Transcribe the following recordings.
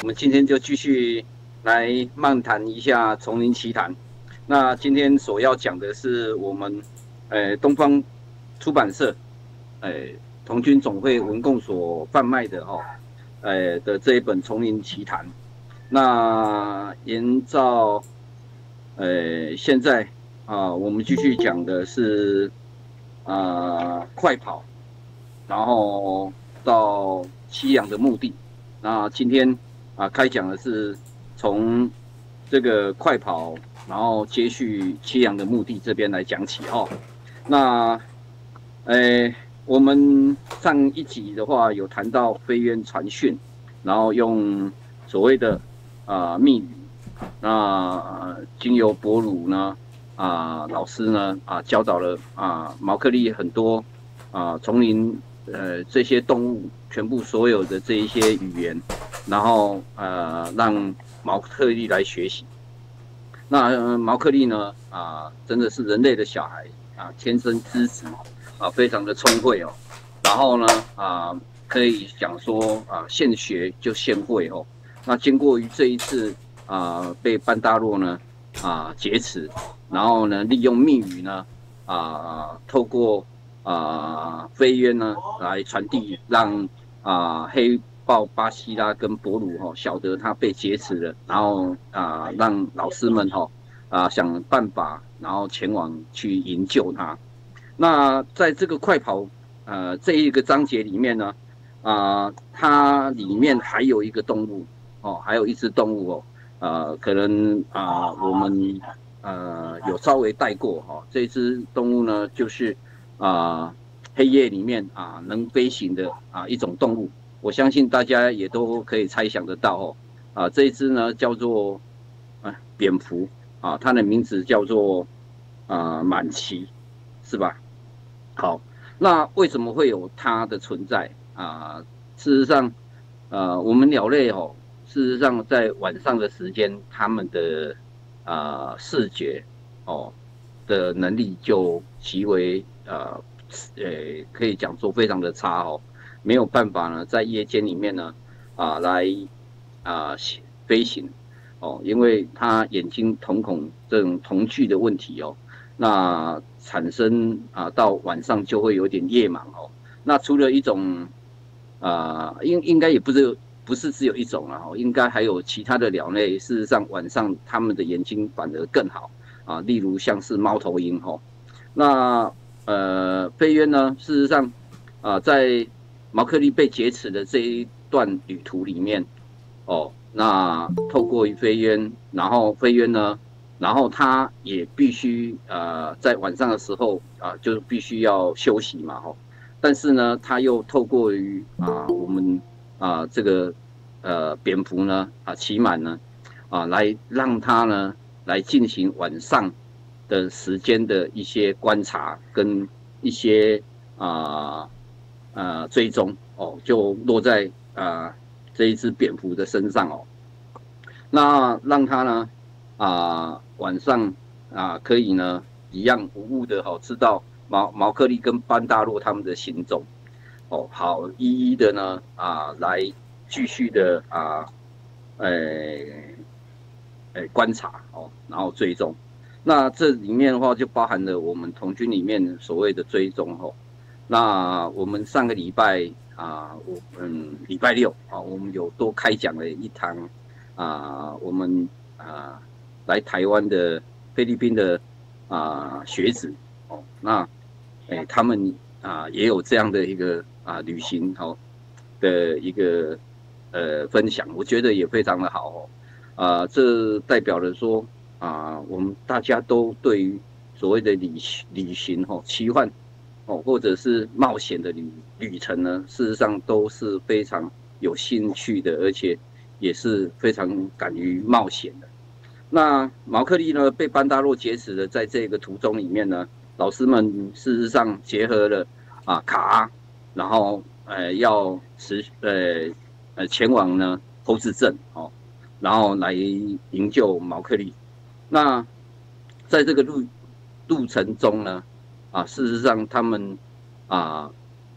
们今天就继续来漫谈一下丛林奇谈。那今天所要讲的是我们东方出版社童军总会文共所贩卖的的这一本丛林奇谈。那沿照现在我们继续讲的是快跑，然后到栖养的目的。那今天开讲的是从这个快跑，然后接续栖养的目的这边来讲起哦。那我们上一集的话有谈到飞渊传讯，然后用所谓的密语，那经由博鲁呢老师呢教导了毛克利很多丛林这些动物全部所有的这一些语言，然后让毛克利来学习。那毛克利呢真的是人类的小孩天生资质非常的聪慧哦。然后呢可以讲说现学就现会哦。那经过于这一次被班达洛呢劫持，然后呢利用密语呢透过飞渊呢来传递，让黑豹巴西拉跟博鲁晓得他被劫持了，然后让老师们想办法，然后前往去营救他。那在这个快跑这一个章节里面呢它里面还有一个动物还有一只动物可能我们有稍微带过这只动物呢就是黑夜里面能飞行的一种动物。我相信大家也都可以猜想得到这一只呢叫做蝙蝠它的名字叫做满奇，是吧？好，那为什么会有它的存在事实上我们鸟类事实上在晚上的时间，它们的视觉的能力就极为可以讲说非常的差没有办法呢在夜间里面呢来飞行因为它眼睛瞳孔这种瞳距的问题那产生到晚上就会有点夜盲那除了一种应该也不是只有一种应该还有其他的鸟类，事实上晚上它们的眼睛反而更好例如像是猫头鹰那飞渊呢，事实上在毛克利被劫持的这一段旅途里面那透过飞渊，然后飞渊呢，然后他也必须在晚上的时候就必须要休息嘛但是呢他又透过于我们这个蝙蝠呢奇满呢来让他呢来进行晚上的时间的一些观察跟一些追踪就落在这一只蝙蝠的身上那让他呢晚上可以呢一样无误的知道毛克利跟班大洛他们的行踪好一一的呢来继续的观察然后追踪。那这里面的话就包含了我们童军里面所谓的追踪那我们上个礼拜礼拜六我们有多开讲了一堂我们来台湾的菲律宾的学子那他们也有这样的一个旅行的一个分享，我觉得也非常的好这代表了说我们大家都对于所谓的旅行奇幻或者是冒险的旅程呢，事实上都是非常有兴趣的，而且也是非常敢于冒险的。那毛克利呢被班达洛劫持的，在这个途中里面呢，老师们事实上结合了卡然后要前往呢猴子镇然后来营救毛克利。那在这个路程中呢事实上他们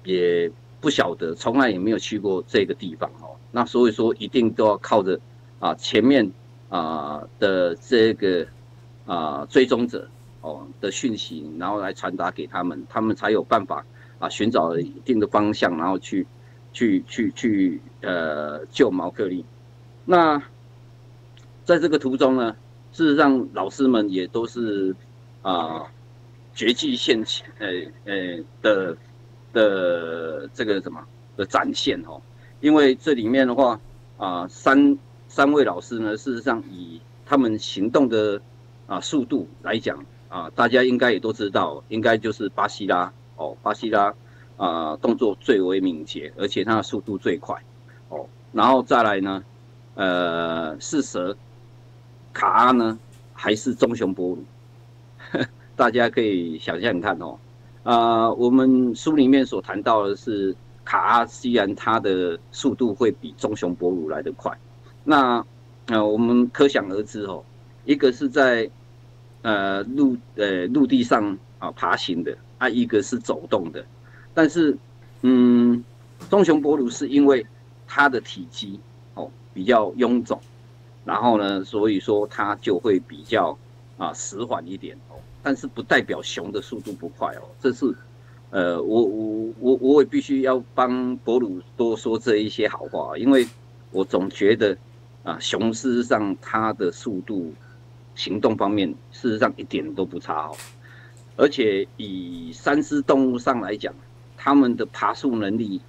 也不晓得，从来也没有去过这个地方哦。那所以说，一定都要靠着前面的这个追踪者的讯息，然后来传达给他们，他们才有办法寻找一定的方向，然后去救毛克利。那在这个途中呢，事实上老师们也都是绝技现起的这个什么的展现哦。因为这里面的话三位老师呢，事实上以他们行动的速度来讲大家应该也都知道，应该就是巴西拉哦，巴西拉动作最为敏捷，而且他的速度最快哦。然后再来呢，是蛇，卡阿呢，还是棕熊波鲁？大家可以想象看哦。我们书里面所谈到的是卡阿，既然它的速度会比棕熊波鲁来得快，那我们可想而知哦，一个是在陆地上爬行的一个是走动的，但是棕熊波鲁是因为它的体积比较臃肿，然后呢，所以说它就会比较迟缓一点哦。但是不代表熊的速度不快哦，这是我也必须要帮博鲁多说这一些好话，因为我总觉得熊事实上它的速度、行动方面事实上一点都不差哦，而且以三只动物上来讲，它们的爬树能力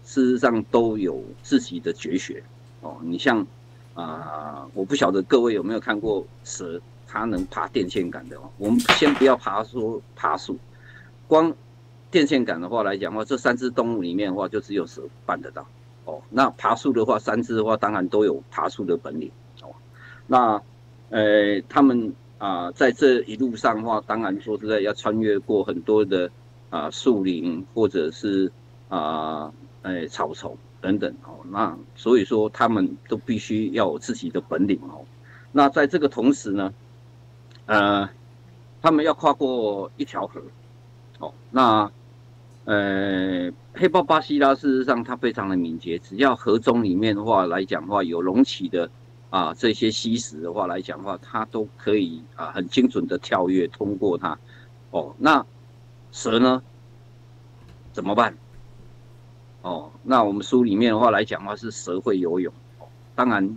事实上都有自己的绝学哦。你像我不晓得各位有没有看过蛇。它能爬电线杆的我们先不要说爬树，光电线杆的话来讲的话，这三只动物里面的话，就只有蛇办得到哦。那爬树的话，三只的话，当然都有爬树的本领哦。那他们在这一路上的话，当然说实在要穿越过很多的树林或者是草丛等等哦。那所以说他们都必须要有自己的本领哦。那在这个同时呢，他们要跨过一条河，哦，那黑豹巴西拉事实上它非常的敏捷，只要河中里面的话来讲的话有隆起的这些溪石的话来讲的话，它都可以很精准的跳跃通过它，哦，那蛇呢怎么办？哦，那我们书里面的话来讲的话是蛇会游泳，哦，当然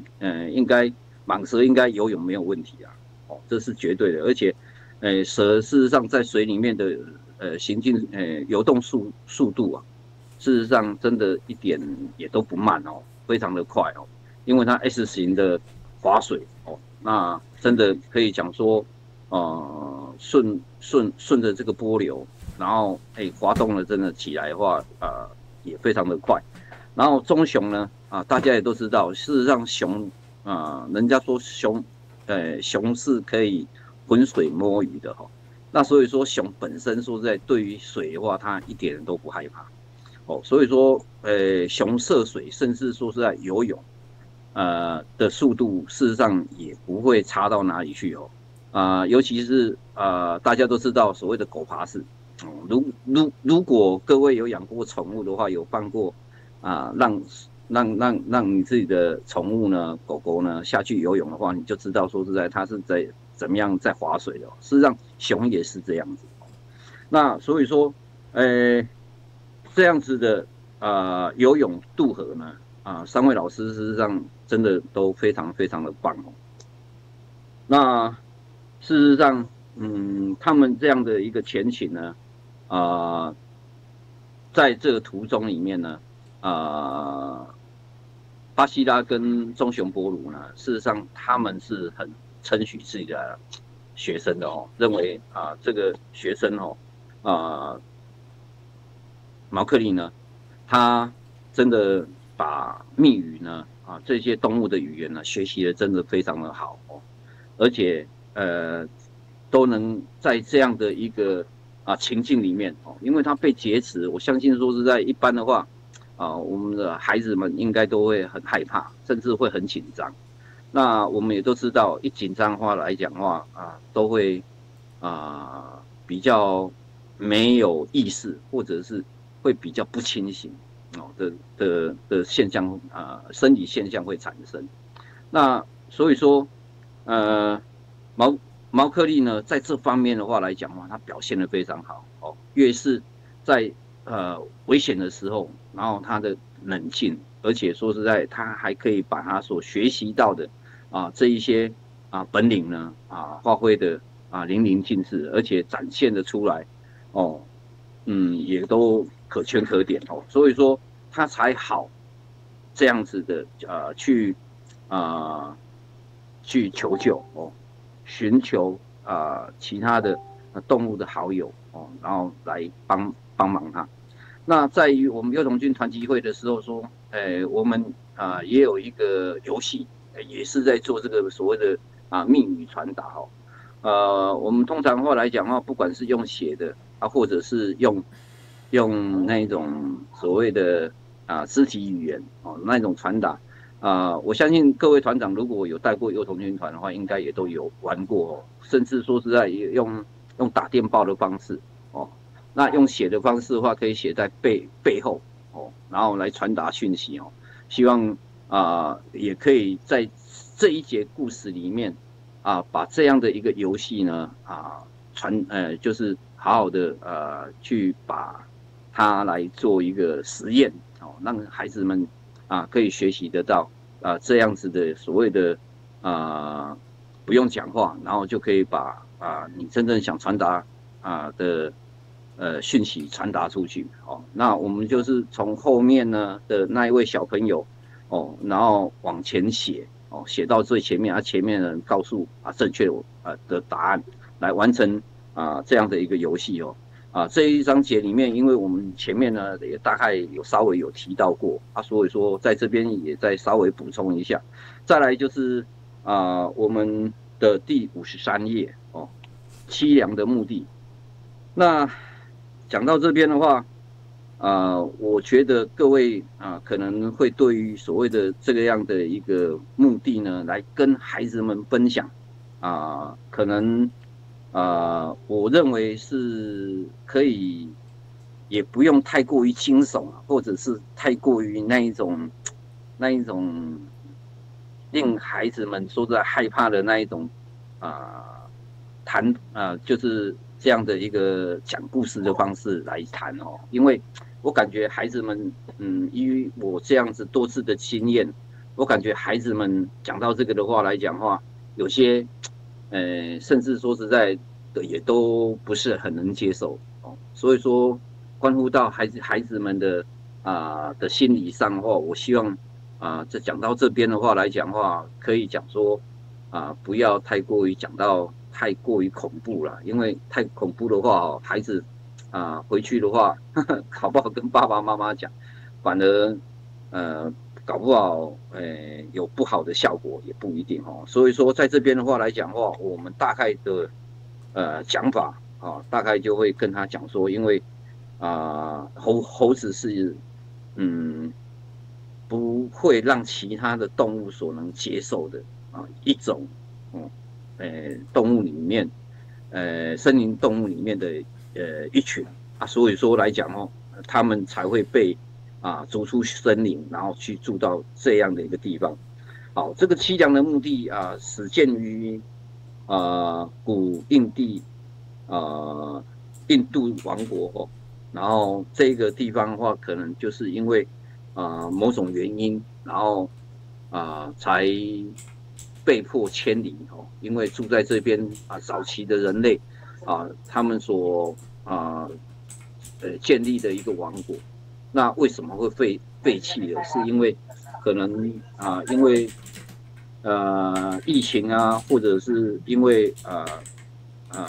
应该蟒蛇应该游泳没有问题啊。哦，这是绝对的，而且，蛇事实上在水里面的行进游动速度事实上真的一点也都不慢哦，非常的快哦，因为它 S 型的划水哦，那真的可以讲说，顺着这个波流，然后滑动了真的起来的话，也非常的快。然后棕熊呢，大家也都知道，事实上熊人家说熊是可以浑水摸鱼的哈，那所以说熊本身说实在对于水的话，它一点都不害怕哦，所以说熊涉水，甚至说是在游泳的速度，事实上也不会差到哪里去哦，尤其是大家都知道所谓的狗爬式，如果各位有养过宠物的话，有放过让你自己的宠物呢，狗狗呢下去游泳的话，你就知道说实在它是在怎么样在划水的。事实上，熊也是这样子。那所以说，这样子的游泳渡河呢，三位老师事实上真的都非常非常的棒哦。那事实上，他们这样的一个前情呢，在这个途中里面呢，巴西拉跟棕熊波鲁呢，事实上他们是很称许自己的学生的哦，认为这个学生毛克利呢，他真的把密语呢这些动物的语言呢学习的真的非常的好哦，而且都能在这样的一个情境里面哦，因为他被劫持，我相信说是在一般的话。我们的孩子们应该都会很害怕，甚至会很紧张。那我们也都知道，一紧张的话来讲的话都会比较没有意识，或者是会比较不清醒哦的现象生理现象会产生。那所以说毛毛克利呢，在这方面的话来讲的话，他表现得非常好哦。越是在危险的时候，然后他的冷静，而且说实在，他还可以把他所学习到的这一些本领呢发挥的淋漓尽致，而且展现的出来哦，也都可圈可点哦。所以说他才好这样子的去求救哦，寻求其他的动物的好友哦，然后来帮忙他。那在于我们幼童军团集会的时候说，我们也有一个游戏，也是在做这个所谓的密语传达哦。我们通常话来讲的话，不管是用写的或者是用那种所谓的肢体语言哦，那种传达。我相信各位团长如果有带过幼童军团的话，应该也都有玩过哦，甚至说实在用打电报的方式哦，那用写的方式的话，可以写在背后哦，然后来传达讯息哦。希望也可以在这一节故事里面把这样的一个游戏呢就是好好的去把它来做一个实验哦，让孩子们可以学习得到这样子的所谓的不用讲话，然后就可以把你真正想传达的讯息传达出去哦。那我们就是从后面呢的那一位小朋友哦，然后往前写哦，写到最前面，前面的人告诉正确的答案，来完成这样的一个游戏哦。这一章节里面，因为我们前面呢也大概有稍微有提到过所以说在这边也再稍微补充一下。再来就是我们的第53页哦，凄凉的目的。那讲到这边的话，我觉得各位可能会对于所谓的这个样的一个目的呢，来跟孩子们分享可能我认为是可以，也不用太过于惊悚或者是太过于那一种令孩子们说在害怕的那一种就是这样的一个讲故事的方式来谈哦。因为我感觉孩子们依我这样子多次的经验，我感觉孩子们讲到这个的话来讲话，有些甚至说实在的也都不是很能接受哦。所以说关乎到孩子们的的心理上的话，我希望这讲到这边的话来讲话，可以讲说不要太过于讲到太过于恐怖了，因为太恐怖的话孩子回去的话搞不好跟爸爸妈妈讲，反而搞不好有不好的效果也不一定哦。所以说在这边的话来讲的话，我们大概的讲法大概就会跟他讲说，因为猴子是不会让其他的动物所能接受的一种动物里面森林动物里面的一群所以说来讲他们才会被逐出森林，然后去住到这样的一个地方。好，这个凄凉的墓地始建于古印度王国然后这个地方的话，可能就是因为某种原因，然后才被迫迁离因为住在这边早期的人类他们所建立的一个王国。那为什么会废弃了？是因为可能因为疫情或者是因为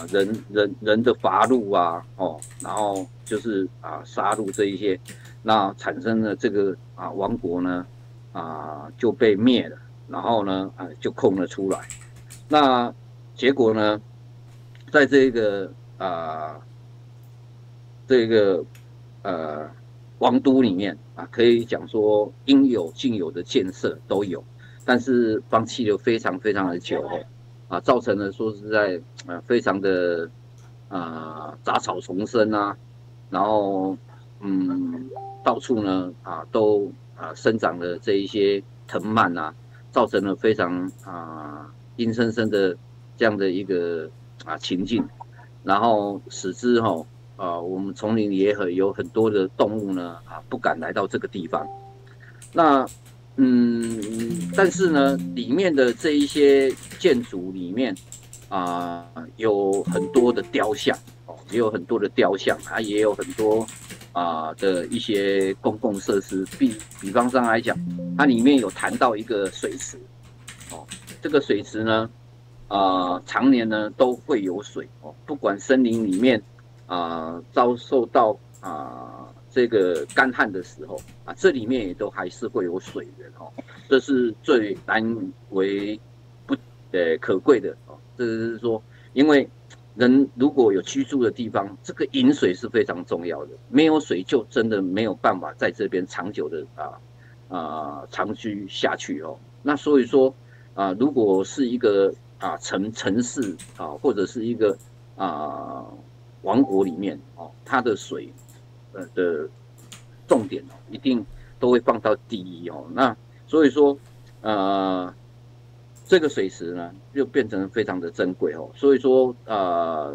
人的伐戮然后就是杀戮这一些，那产生了这个王国呢就被灭了，然后呢就空了出来。那结果呢，在这个王都里面可以讲说应有尽有的建设都有，但是放弃了非常非常的久造成了说实在非常的杂草丛生然后到处呢都生长了这一些藤蔓啊，造成了非常阴森森的这样的一个情境，然后使之我们丛林里也有很多的动物呢不敢来到这个地方。那但是呢，里面的这一些建筑里面有很多的雕像也有很多的雕像也有很多的一些公共设施，比方上来讲，它里面有谈到一个水池这个水池呢常年呢都会有水不管森林里面遭受到这个干旱的时候这里面也都还是会有水源这是最难为可贵的这是说，因为人如果有居住的地方，这个饮水是非常重要的，没有水就真的没有办法在这边长久的长居下去那所以说如果是一个城市或者是一个王国里面它的水的重点一定都会放到第一那所以说这个水池呢就变成非常的珍贵所以说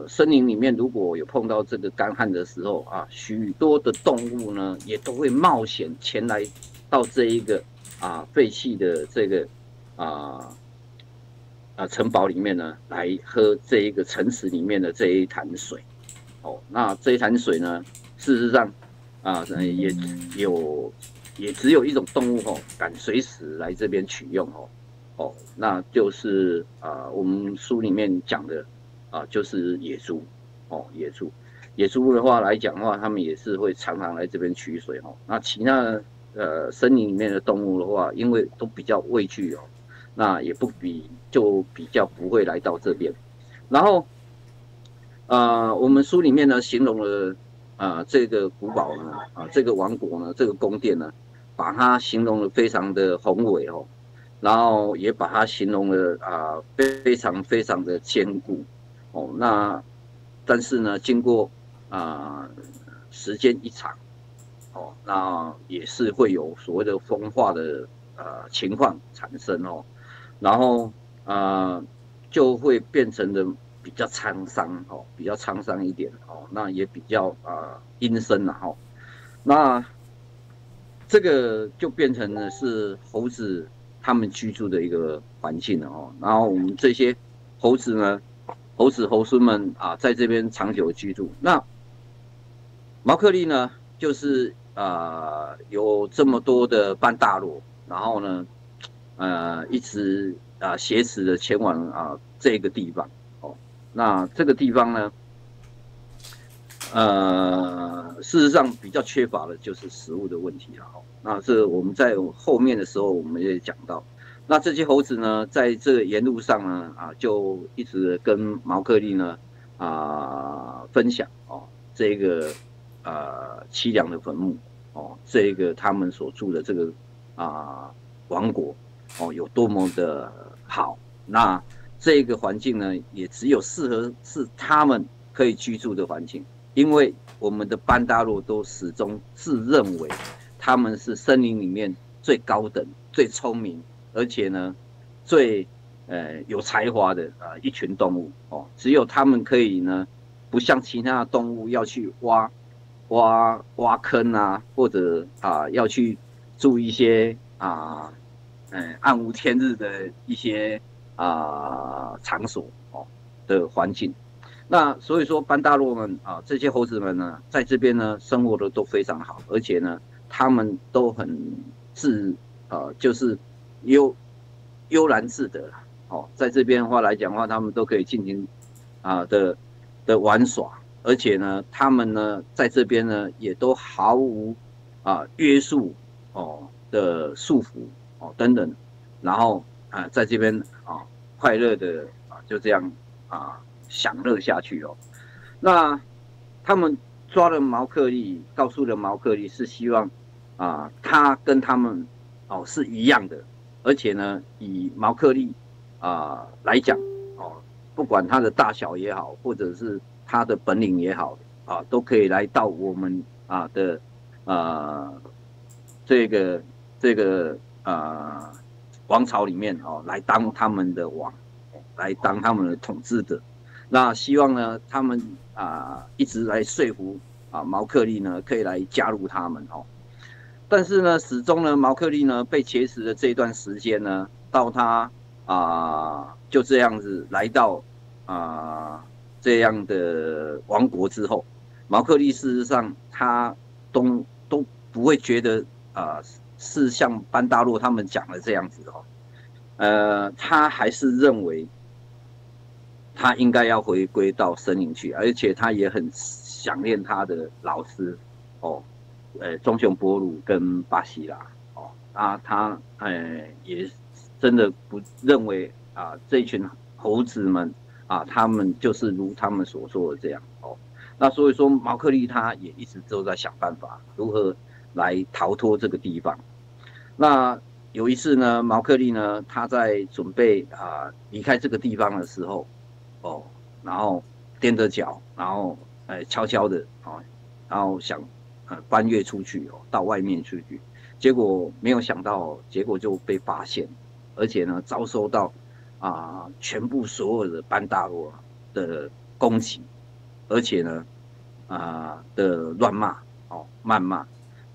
森林里面如果有碰到这个干旱的时候许多的动物呢也都会冒险前来到这一个废弃的这个城堡里面呢来喝这一个城池里面的这一潭水那这一潭水呢事实上也只有一种动物敢随时来这边取用那就是我们书里面讲的就是野猪野猪的话来讲的话，他们也是会常常来这边取水那其他的森林里面的动物的话，因为都比较畏惧那也就比较不会来到这边。然后我们书里面呢形容了这个古堡呢这个王国呢这个宫殿呢，把它形容的非常的宏伟然后也把它形容了非常非常的坚固那但是呢经过时间一长那也是会有所谓的风化的情况产生然后就会变成的比较沧桑比较沧桑一点那也比较阴森那这个就变成了是猴子他们居住的一个环境了然后我们这些猴子呢，猴孙们在这边长久居住。那毛克利呢，就是有这么多的班大洛，然后呢，一直挟持的前往这个地方那这个地方呢，事实上比较缺乏的就是食物的问题那这我们在后面的时候我们也讲到，那这些猴子呢，在这个沿路上呢就一直跟毛克利呢分享这个凄凉的坟墓这个他们所住的这个王国有多么的好，那这个环境呢也只有适合是他们可以居住的环境，因为我们的班达洛都始终自认为他们是森林里面最高等、最聪明，而且呢最有才华的一群动物只有他们可以呢，不像其他的动物要去挖坑或者要去住一些暗无天日的一些场所的环境。那所以说班达洛们这些猴子们呢，在这边呢生活的都非常好，而且呢他们都很就是悠然自得在这边的话来讲的话，他们都可以尽情的玩耍，而且呢他们呢在这边呢也都毫无约束的束缚等等，然后在这边快乐的就这样享乐下去那他们抓了毛克利，告诉了毛克利是希望他跟他们是一样的，而且呢以毛克利来讲不管他的大小也好，或者是他的本领也好都可以来到我们的呃这个这个王朝里面哦，来当他们的王，来当他们的统治者。那希望呢，他们一直来说服毛克利呢，可以来加入他们哦。但是呢，始终呢，毛克利呢被劫持的这一段时间呢，到他就这样子来到这样的王国之后，毛克利事实上他都不会觉得是像班大洛他们讲的这样子哦，他还是认为他应该要回归到森林去，而且他也很想念他的老师哦，棕熊波鲁跟巴西拉哦，他也真的不认为这群猴子们他们就是如他们所说的这样哦。那所以说毛克利他也一直都在想办法如何来逃脱这个地方。那有一次呢，毛克利呢他在准备离开这个地方的时候哦，然后踮着脚，然后悄悄的然后想翻越出去到外面出去，结果没有想到，结果就被发现，而且呢遭受到全部所有的班大罗的攻击，而且呢的乱骂谩骂，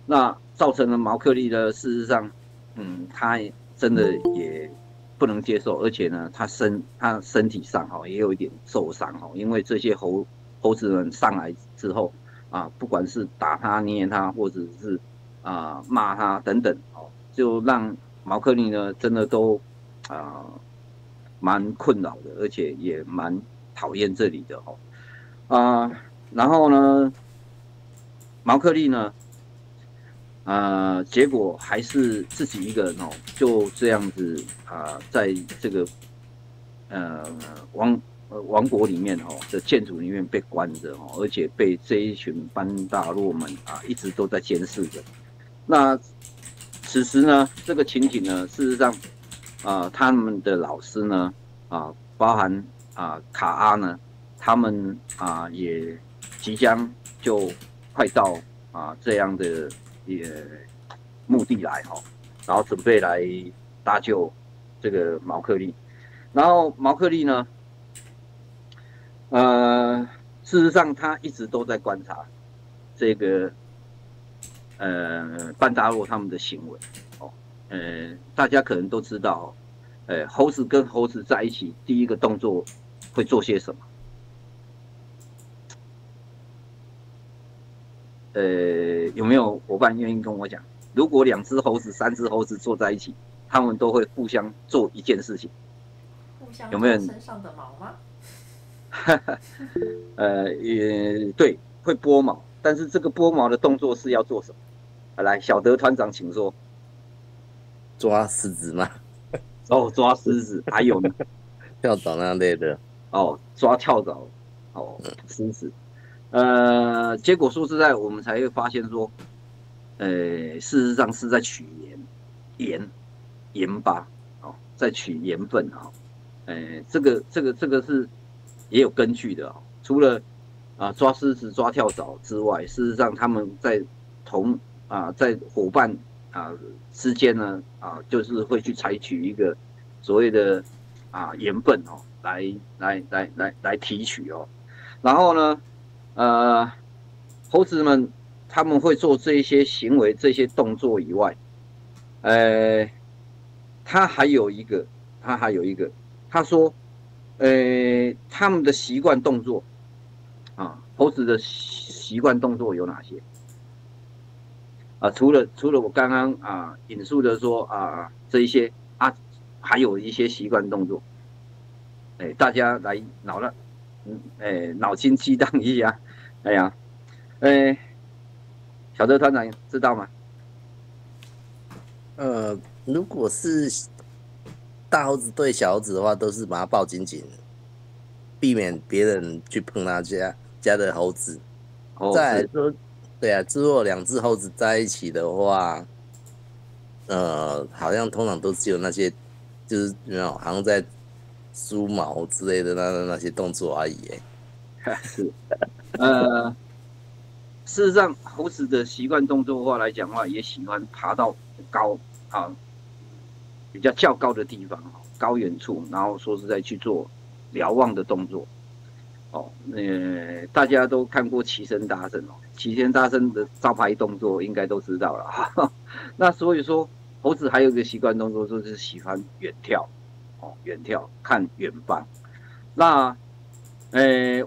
那造成了毛克利的事实上，他真的也不能接受，而且呢，他身体上也有一点受伤因为这些猴子们上来之后不管是打他、捏他，或者是骂他等等就让毛克利呢真的都蛮困扰的，而且也蛮讨厌这里的然后呢，毛克利呢结果还是自己一个人就这样子在这个王国里面的建筑里面被关着而且被这一群班大洛们一直都在监视着。那此时呢，这个情景呢，事实上他们的老师呢包含卡阿呢，他们也即将就快到这样的目的来然后准备来搭救这个毛克利。然后毛克利呢，事实上他一直都在观察这个班达洛他们的行为大家可能都知道猴子跟猴子在一起，第一个动作会做些什么？有没有伙伴愿意跟我讲？如果2只猴子、3只猴子坐在一起，他们都会互相做一件事情，互相有没有？身上的毛吗？也对，会拨毛，但是这个拨毛的动作是要做什么？来，小德团长，请说。抓狮子吗？抓狮子，还有呢？跳蚤那类的。抓跳蚤，狮子。结果说实在，我们才会发现说，事实上是在取盐巴在取盐分这个是也有根据的除了抓狮子、抓跳蚤之外，事实上他们在在伙伴之间呢就是会去采取一个所谓的盐分来提取然后呢猴子们他们会做这些行为、这些动作以外，他还有一个，他说，他们的习惯动作猴子的习惯动作有哪些？除了我刚刚引述的说这一些还有一些习惯动作，大家来脑筋激荡一下，小德团长知道吗？如果是大猴子对小猴子的话，都是把它抱紧紧，避免别人去碰他家的猴子。再来说，对啊，如果2只猴子在一起的话，好像通常都只有那些，就是好像在梳毛之类的那些动作而已。是，事实上，猴子的习惯动作的话来讲的话，也喜欢爬到高啊比较较高的地方，高远处，然后说实在去做瞭望的动作。哦，大家都看过齐声大圣哦，齐声大圣的招牌动作应该都知道了。那所以说，猴子还有一个习惯动作就是喜欢远眺，哦，远眺看远方。那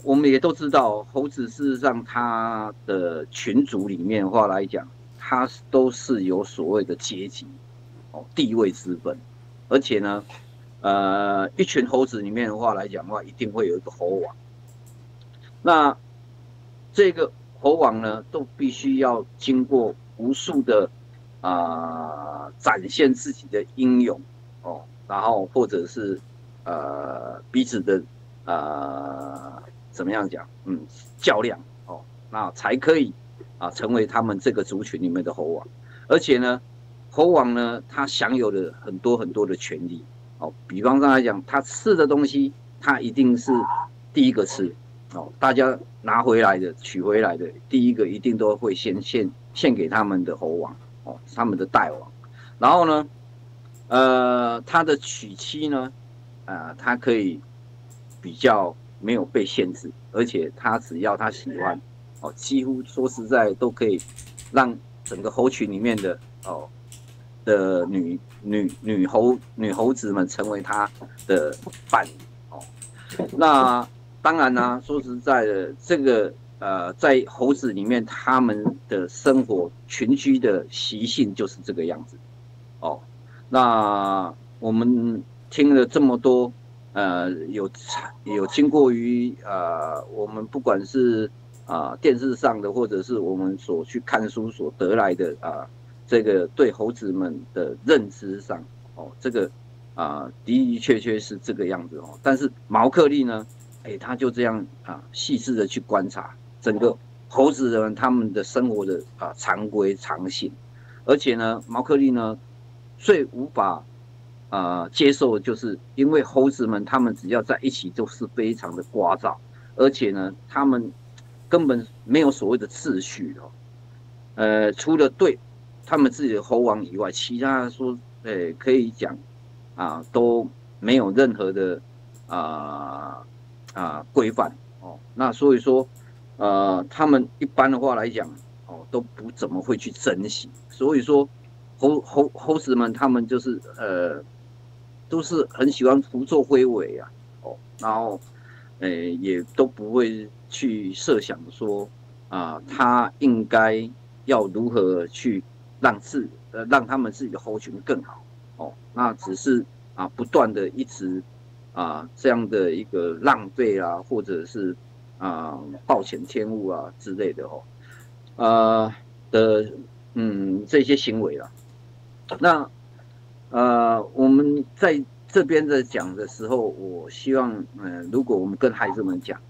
我们也都知道，猴子事实上它的群族里面的话来讲，它都是有所谓的阶级，哦，地位之分，而且呢，一群猴子里面的话来讲的话，一定会有一个猴王。那这个猴王呢，都必须要经过无数的展现自己的英勇哦，然后或者是彼此的怎么样讲，较量哦，那才可以成为他们这个族群里面的猴王。而且呢，猴王呢，他享有了很多很多的权利哦，比方上来讲，他吃的东西，他一定是第一个吃。哦，大家拿回来的、取回来的，第一个一定都会先献给他们的猴王哦，他们的代王。然后呢，他的娶妻呢，他可以比较没有被限制，而且他只要他喜欢，哦，几乎说实在都可以让整个猴群里面的的女猴子们成为他的伴侣哦，那。当然啦、说实在的，这个在猴子里面，他们的生活群居的习性就是这个样子。哦，那我们听了这么多，有经过于我们不管是电视上的，或者是我们所去看书所得来的这个对猴子们的认知上，哦，这个的的确确是这个样子哦。但是毛克利呢？他就这样细致的去观察整个猴子人他们的生活的常规常性，而且呢，毛克利呢最无法接受的就是因为猴子们他们只要在一起就是非常的聒噪，而且呢，他们根本没有所谓的秩序哦，除了对他们自己的猴王以外，其他说可以讲都没有任何的规范哦，那所以说，他们一般的话来讲，哦，都不怎么会去珍惜。所以说，猴子们他们就是都是很喜欢胡作非为啊，哦，然后也都不会去设想说他应该要如何去让他们自己的猴群更好哦，那只是不断的一直。这样的一个浪费啊，或者是暴殄天物之类的哦，这些行为啦。那我们在这边的讲的时候，我希望如果我们跟孩子们讲，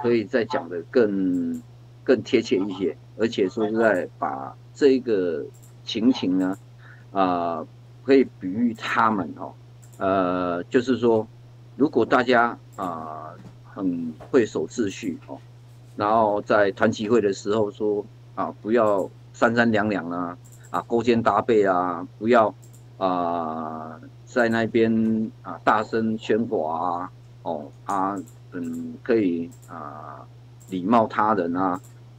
可以再讲的更贴切一些，而且说实在把这个情形呢，可以比喻他们哦，就是说。如果大家很会守秩序哦，然后在团集会的时候说不要三三两两勾肩搭背不要在那边大声喧哗可以礼貌他人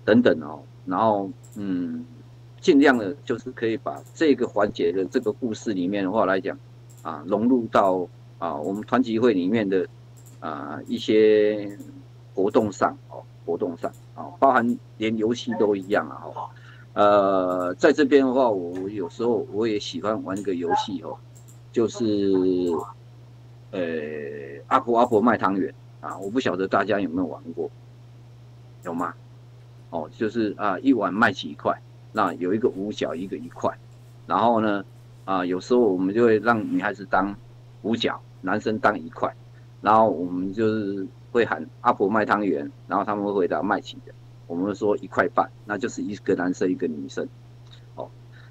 等等哦，然后尽量的就是可以把这个环节的这个故事里面的话来讲融入到。我们团集会里面的一些活动上包含连游戏都一样在这边的话，我有时候我也喜欢玩一个游戏哦，就是阿婆卖汤圆我不晓得大家有没有玩过，有吗？哦，就是一碗卖几块，那有一个5角，一个1块，然后呢有时候我们就会让女孩子当5角。男生当1块，然后我们就是会喊阿婆卖汤圆，然后他们会回答卖几的，我们会说1块半，那就是一个男生一个女生。哦，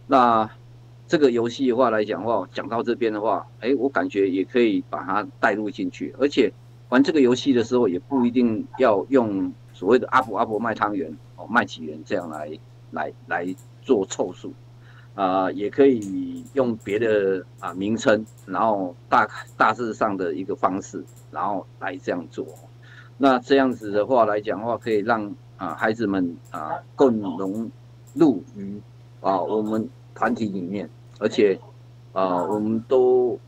那这个游戏的话来讲的话，讲到这边的话，我感觉也可以把它带入进去，而且玩这个游戏的时候也不一定要用所谓的阿伯卖汤圆哦，卖几元这样来做凑数，也可以用别的名称，然后大致上的一个方式，然后来这样做。那这样子的话来讲的话，可以让孩子们更融入于我们团体里面，而且我们都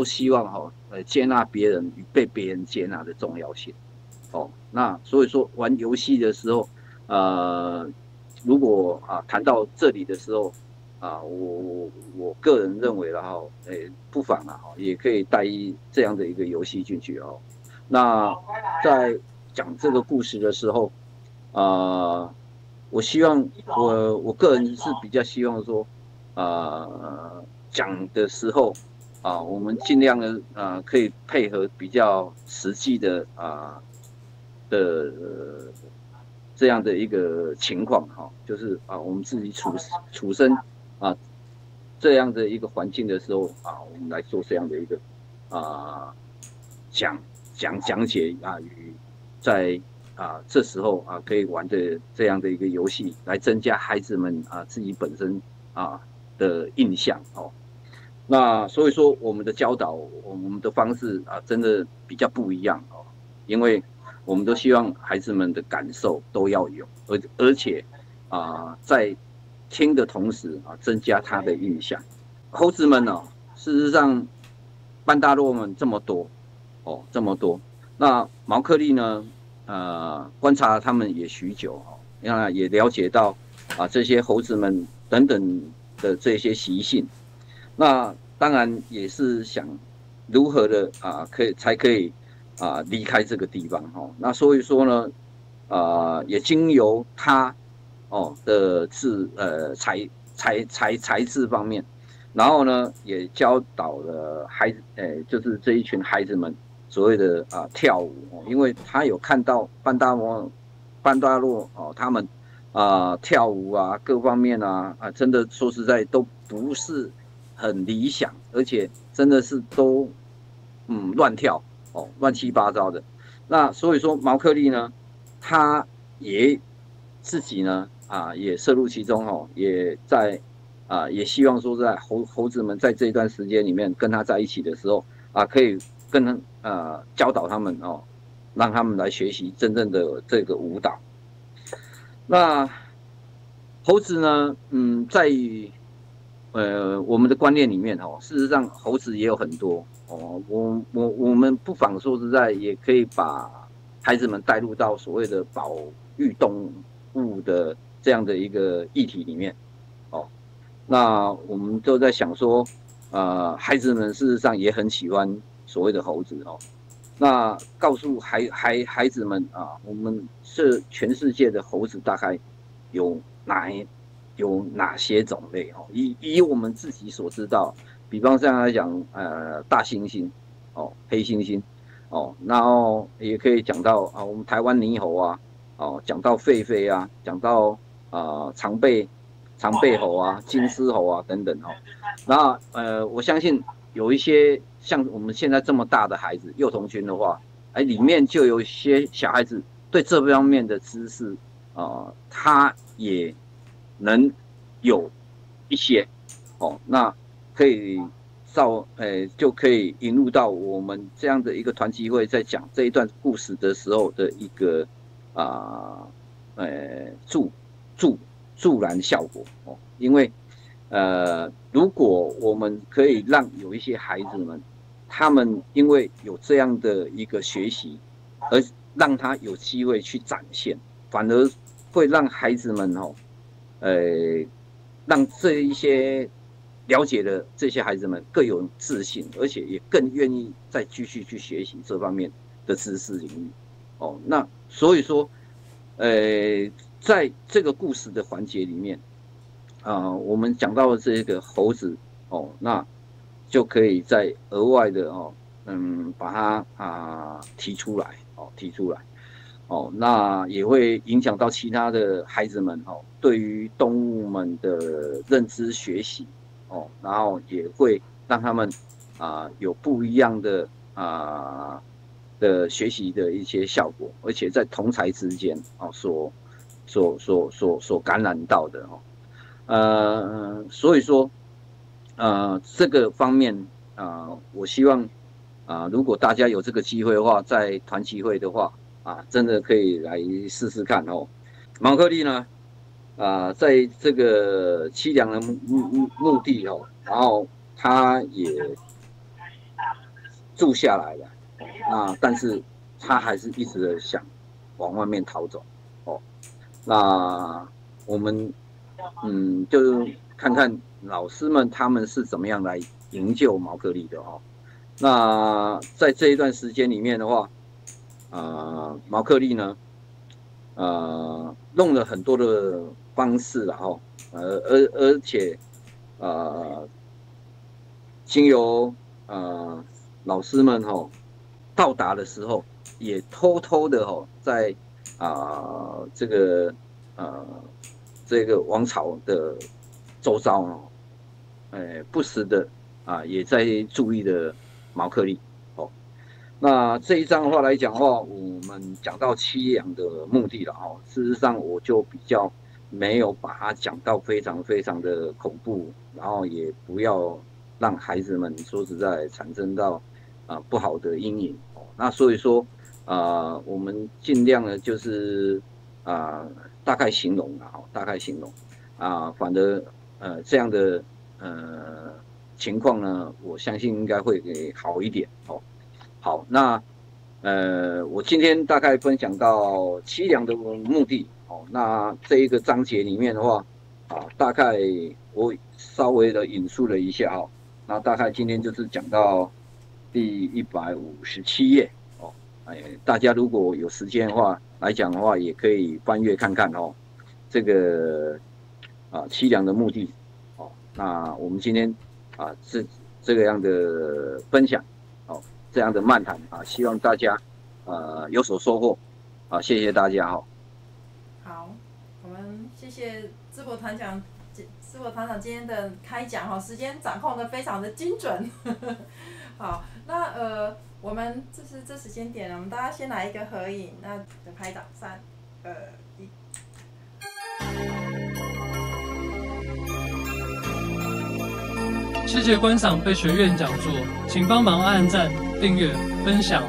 希望接纳别人与被别人接纳的重要性。那所以说玩游戏的时候，如果谈到这里的时候，我个人认为了不妨也可以带这样的一个游戏进去哦。那在讲这个故事的时候，我希望我个人是比较希望说，讲的时候我们尽量的可以配合比较实际的这样的一个情况就是我们自己处身这样的一个环境的时候我们来做这样的一个讲解与在这时候可以玩的这样的一个游戏，来增加孩子们自己本身的印象那所以说我们的教导，我们的方式真的比较不一样因为我们都希望孩子们的感受都要有，而且在听的同时增加他的印象。猴子们事实上班大洛们这么多这么多，那毛克利呢观察他们也许久也了解到这些猴子们等等的这些习性，那当然也是想如何的才可以离开这个地方那所以说呢也经由他的才智方面，然后呢也教导了就是这一群孩子们所谓的跳舞因为他有看到班大洛他们跳舞各方面真的说实在都不是很理想，而且真的是都乱跳乱七八糟的。那所以说毛克利呢，他也自己呢也摄入其中也在也希望说在猴子们在这一段时间里面跟他在一起的时候可以跟教导他们让他们来学习真正的这个舞蹈。那猴子呢在于我们的观念里面事实上猴子也有很多我们不妨说实在也可以把孩子们带入到所谓的保育动物的这样的一个议题里面那我们都在想说孩子们事实上也很喜欢所谓的猴子那告诉孩子们我们是全世界的猴子大概有哪些种类以我们自己所知道，比方上来讲大猩猩黑猩猩然后也可以讲到我们台湾猕猴讲到狒狒讲到长背猴金丝猴等等那我相信有一些像我们现在这么大的孩子幼童军的话里面就有一些小孩子对这方面的知识他也能有一些那可以就可以引入到我们这样的一个团体会在讲这一段故事的时候的一个助燃效果因为如果我们可以让有一些孩子们他们因为有这样的一个学习而让他有机会去展现，反而会让孩子们让这一些了解的这些孩子们更有自信，而且也更愿意再继续去学习这方面的知识领域那所以说在这个故事的环节里面我们讲到的这个猴子那就可以再额外的把它提出来那也会影响到其他的孩子们对于动物们的认知学习然后也会让他们有不一样的的学习的一些效果，而且在同才之间哦所感染到的哦，所以说这个方面我希望如果大家有这个机会的话，在团契会的话真的可以来试试看哦。毛克利呢在这个凄凉的墓地哦，然后他也住下来了但是他还是一直的想往外面逃走哦。那我们就看看老师们他们是怎么样来营救毛克利的哦。那在这一段时间里面的话，毛克利呢，弄了很多的方式啦哦，而且经由老师们到达的时候，也偷偷的在这个王朝的周遭不时的也在注意的毛克利哦。那这一章的话来讲的话，我们讲到凄凉的目的了哦。事实上，我就比较没有把它讲到非常非常的恐怖，然后也不要让孩子们说实在产生到不好的阴影哦。那所以说我们尽量呢就是大概形容了哦，大概形容反而这样的情况呢，我相信应该会好一点哦。好，那我今天大概分享到凄凉的目的哦。那这一个章节里面的话大概我稍微的引述了一下哦。那大概今天就是讲到第157页哦。大家如果有时间的话来讲的话，也可以翻阅看看哦。这个凄凉的目的哦。那我们今天这个样的分享哦，这样的漫谈希望大家有所收获谢谢大家好，我们谢谢智博团长今天的开讲时间掌控的非常的精准。好，那我们这时间点，我们大家先来一个合影，那就拍掌，3、2、1。谢谢观赏贝学院讲座，请帮忙按赞、订阅、分享。